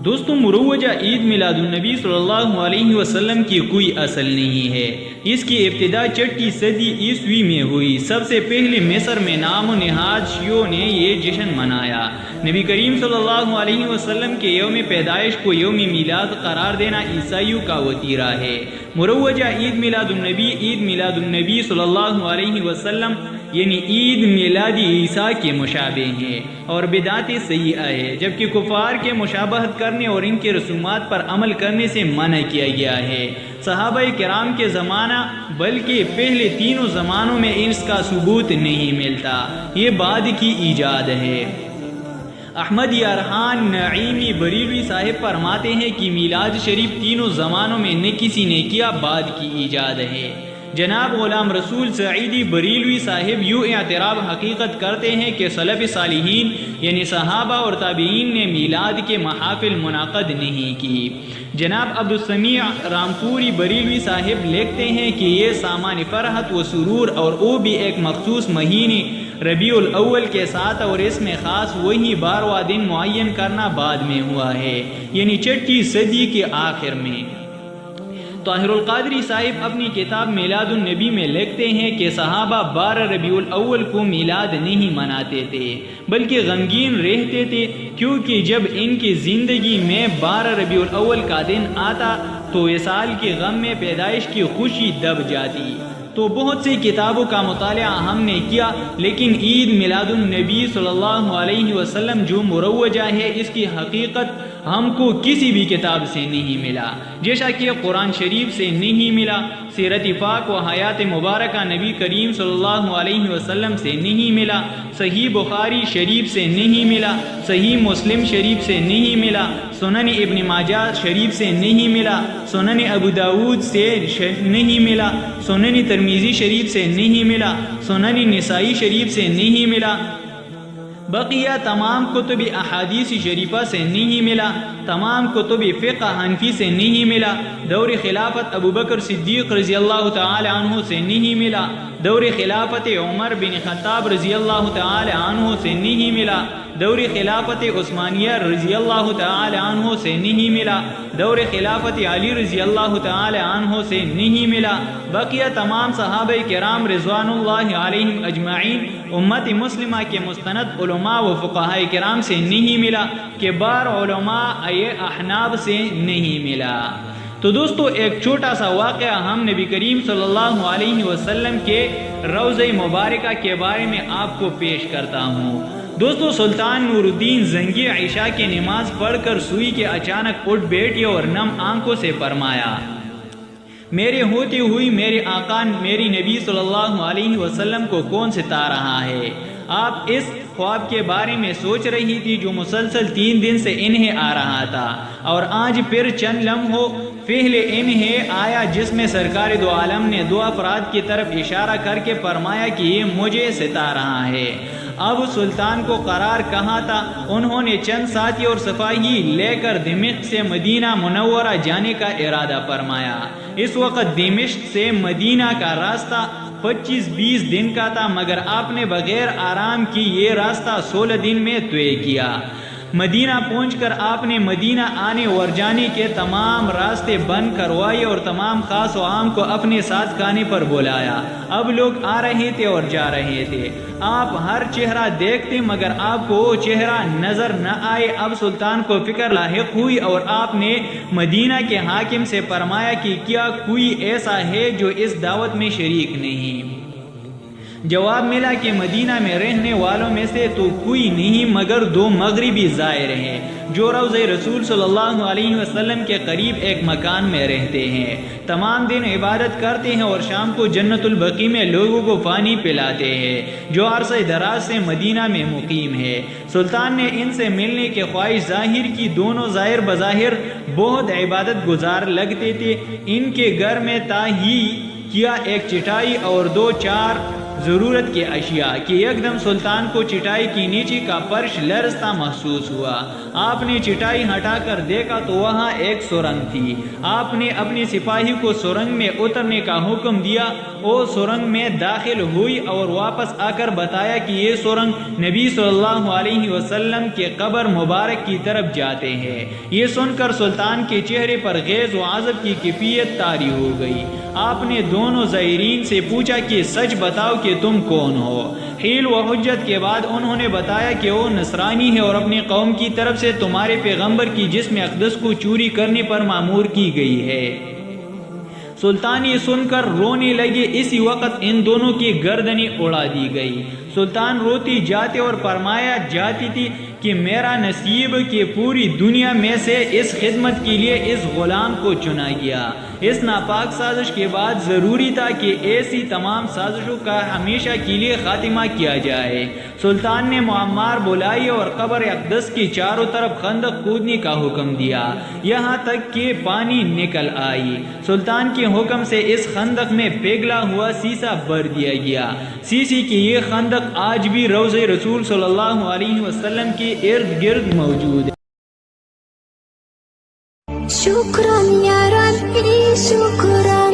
دوستوں مروجہ عید میلاد النبی صلی اللہ علیہ وسلم کی کوئی اصل نہیں ہے۔ اس کی ابتدا 6 صدی عیسوی میں ہوئی۔ سب سے پہلے مصر میں نام و نہاد شیعوں نے یہ جشن منایا۔ نبی کریم صلی اللہ علیہ وسلم کے یوم پیدائش کو یوم میلاد قرار دینا عیسائیوں کا وتیرہ ہے۔ مروجہ عید میلاد النبی صلی اللہ علیہ وسلم یعنی عید میلاد عیسیٰ کے مشابہ ہیں اور بدعت سیئہ ہے، جبکہ کفار کے مشابہت کرنے اور ان کے رسومات پر عمل کرنے سے منع کیا گیا ہے۔ صحابہ کرام کے زمانہ بلکہ پہلے تینوں زمانوں میں اس کا ثبوت نہیں ملتا، یہ بعد کی ایجاد ہے۔ احمد یارحان نعیمی بریلوی صاحب فرماتے ہیں کہ میلاد شریف تینوں زمانوں میں نہ کسی نے کیا، بعد کی ایجاد ہے۔ جناب غلام رسول سعیدی بریلوی صاحب یوں اعتراف حقیقت کرتے ہیں کہ سلف صالحین یعنی صحابہ اور تابعین نے میلاد کے محافل منعقد نہیں کی۔ جناب عبدالسمیع رامپوری بریلوی صاحب لکھتے ہیں کہ یہ سامان فرحت و سرور اور وہ بھی ایک مخصوص مہینے ربیع الاول کے ساتھ، اور اس میں خاص وہی 12واں دن معین کرنا بعد میں ہوا ہے، یعنی 6 صدی کے آخر میں۔ طاہر القادری صاحب اپنی کتاب میلاد النبی میں لکھتے ہیں کہ صحابہ 12 ربیع الاول کو میلاد نہیں مناتے تھے بلکہ غمگین رہتے تھے، کیونکہ جب ان کی زندگی میں 12 ربیع الاول کا دن آتا تو وصال کے غم میں پیدائش کی خوشی دب جاتی۔ تو بہت سی کتابوں کا مطالعہ ہم نے کیا، لیکن عید میلاد النبی صلی اللہ علیہ وسلم جو مروجہ ہے اس کی حقیقت ہم کو کسی بھی کتاب سے نہیں ملا، جیسا کہ قرآن شریف سے نہیں ملا، سیرت پاک و حیات مبارکہ نبی کریم صلی اللہ علیہ وسلم سے نہیں ملا، صحیح بخاری شریف سے نہیں ملا، صحیح مسلم شریف سے نہیں ملا، سنن ابن ماجہ شریف سے نہیں ملا، سنن ابو داود سے نہیں ملا، سنن ترمذی شریف سے نہیں ملا، سنن نسائی شریف سے نہیں ملا، بقیہ تمام کتب احادیث شریفہ سے نہیں ملا، تمام کتب فقہ حنفی سے نہیں ملا، دور خلافت ابو بکر صدیق رضی اللہ تعالی عنہ سے نہیں ملا، دور خلافت عمر بن خطاب رضی اللہ تعالی عنہ سے نہیں ملا، دور خلافت عثمانیہ رضی اللہ تعالی عنہ سے نہیں ملا، دور خلافت علی رضی اللہ تعالی عنہ سے نہیں ملا، بقیہ تمام صحابہ کرام رضوان اللہ علیہم اجمعین امت مسلمہ کے مستند علماء و فقہاء کرام سے نہیں ملا، کبار علماء احناف سے نہیں ملا۔ تو دوستو ایک چھوٹا سا واقعہ ہم نبی کریم صلی اللہ علیہ وسلم کے روضہ مبارکہ کے بارے میں آپ کو پیش کرتا ہوں۔ دوستو سلطان نور الدین زنگی عشاء کی نماز پڑھ کر سوئی کے اچانک اٹھ بیٹھے اور نم آنکھوں سے فرمایا، میرے ہوتے ہوئی میرے آقا میری نبی صلی اللہ علیہ وسلم کو کون ستا رہا ہے؟ آپ اس خواب کے بارے میں سوچ رہی تھی جو مسلسل 3 دن سے انہیں آ رہا تھا، اور آج پھر چند لمحوں پہلے انہیں آیا، جس میں سرکار دو عالم نے 2 افراد کی طرف اشارہ کر کے فرمایا کہ یہ مجھے ستا رہا ہے۔ اب سلطان کو قرار کہاں تھا؟ انہوں نے چند ساتھی اور سپاہی لے کر دمشق سے مدینہ منورہ جانے کا ارادہ فرمایا۔ اس وقت دمشق سے مدینہ کا راستہ 25-20 دن کا تھا، مگر آپ نے بغیر آرام کی یہ راستہ 16 دن میں طے کیا۔ مدینہ پہنچ کر آپ نے مدینہ آنے اور جانے کے تمام راستے بند کروائے اور تمام خاص و عام کو اپنے ساتھ کھانے پر بلایا۔ اب لوگ آ رہے تھے اور جا رہے تھے، آپ ہر چہرہ دیکھتے مگر آپ کو وہ چہرہ نظر نہ آئے۔ اب سلطان کو فکر لاحق ہوئی اور آپ نے مدینہ کے حاکم سے فرمایا کہ کیا کوئی ایسا ہے جو اس دعوت میں شریک نہیں؟ جواب ملا کہ مدینہ میں رہنے والوں میں سے تو کوئی نہیں مگر 2 مغربی زائر ہیں جو روضہ رسول صلی اللہ علیہ وسلم کے قریب ایک مکان میں رہتے ہیں، تمام دن عبادت کرتے ہیں اور شام کو جنت البقیع میں لوگوں کو پانی پلاتے ہیں، جو عرصہ دراز سے مدینہ میں مقیم ہے۔ سلطان نے ان سے ملنے کی خواہش ظاہر کی۔ دونوں زائر بظاہر بہت عبادت گزار لگتے تھے۔ ان کے گھر میں تاہی کیا ایک چٹائی اور 2-4 ضرورت کے اشیاء کہ ایک دم سلطان کو چٹائی کی نیچے کا فرش لرزتا محسوس ہوا۔ آپ نے چٹائی ہٹا کر دیکھا تو وہاں ایک سرنگ تھی۔ آپ نے اپنی سپاہی کو سرنگ میں اترنے کا حکم دیا۔ وہ سرنگ میں داخل ہوئی اور واپس آ کر بتایا کہ یہ سرنگ نبی صلی اللہ علیہ وسلم کے قبر مبارک کی طرف جاتے ہیں۔ یہ سن کر سلطان کے چہرے پر غیظ و غضب کی کیفیت طاری ہو گئی۔ آپ نے دونوں زائرین سے پوچھا کہ سچ بتاؤ کہ تم کون ہو۔ حیل و حجت کے بعد انہوں نے بتایا کہ وہ نصرانی ہے اور اپنی قوم کی طرف سے تمہارے پیغمبر کی جسم اقدس کو چوری کرنے پر مامور کی گئی ہے۔ سلطان یہ سن کر رونے لگے۔ اسی وقت ان دونوں کی گردنیں اڑا دی گئی۔ سلطان روتی جاتے اور فرمایا جاتی تھی کہ میرا نصیب کہ پوری دنیا میں سے اس خدمت کے لیے اس غلام کو چنا گیا۔ اس ناپاک سازش کے بعد ضروری تھا کہ ایسی تمام سازشوں کا ہمیشہ کے لیے خاتمہ کیا جائے۔ سلطان نے معمار بلائی اور قبر اقدس کی چاروں طرف خندق کھودنے کا حکم دیا، یہاں تک کہ پانی نکل آئی۔ سلطان کے حکم سے اس خندق میں پگھلا ہوا سیسا بھر دیا گیا۔ سیسی کی یہ خندق آج بھی روضہ رسول صلی اللہ علیہ وسلم کے ارد گرد موجود ہے۔ شکران یا ربی شکران۔